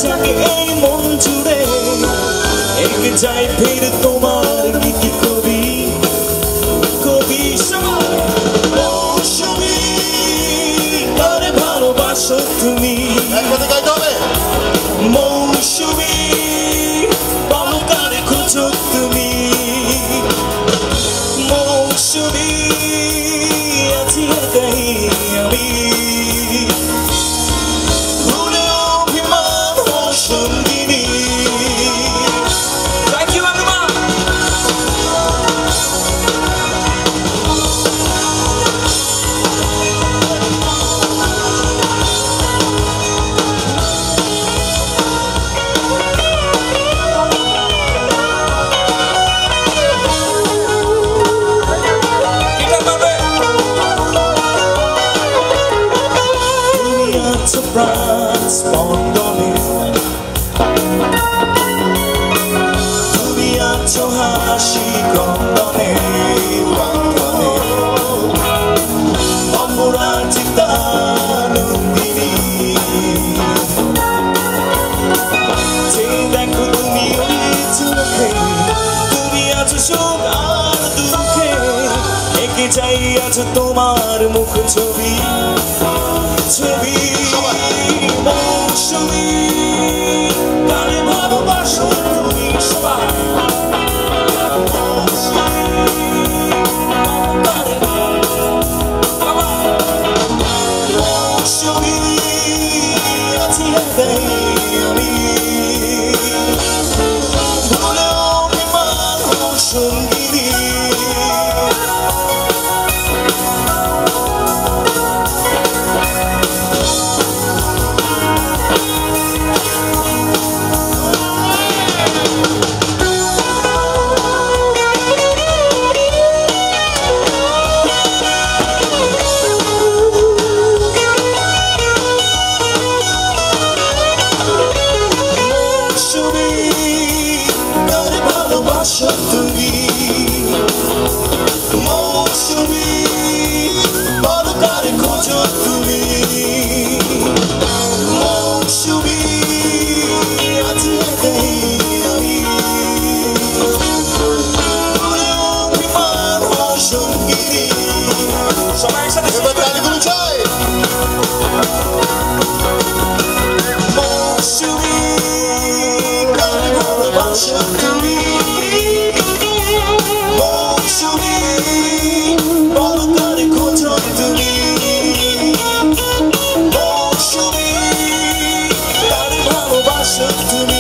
থাকে এই মন জুড়ে, একে চাই ফিরে তোমার গীতি কবি কবি মৌসুমী, কারে ভালোবাসো তুমি? মৌসুমী, বলো কারে খোঁজো তুমি? মৌসুমী, আছি একাই আমি, ভুলে অভিমান সঙ্গিনী। প্রাণ স্পন্দনে তুমি আছো হাসি ক্রন্দনে, অপরাজিতানন্দিনী। যে দেখো তুমি ওই চোখে, তুমি আছো সুখ আর দুঃখে, একে চাই আছো তোমার মুখ ছবি ছবি। মৌসুমী, কারে ভালোবাসো তুমি? সবাই মৌসুমী, আছি একাই আমি, ভুলে অভিমান সঙ্গিনী। তুমি মৌসুমী, বলো কারে খোঁজো তুমি? মৌসুমী, আছি একাই আমি, ভুলে অভিমান সঙ্গিনী। সবাই একসাথে তালিগুলো চাই। মৌসুমী, কারে ভালোবাসো তুমি? মৌসুমী, বলো কারে খোঁজো তুমি? মৌসুমী, কারে ভালোবাসো তুমি?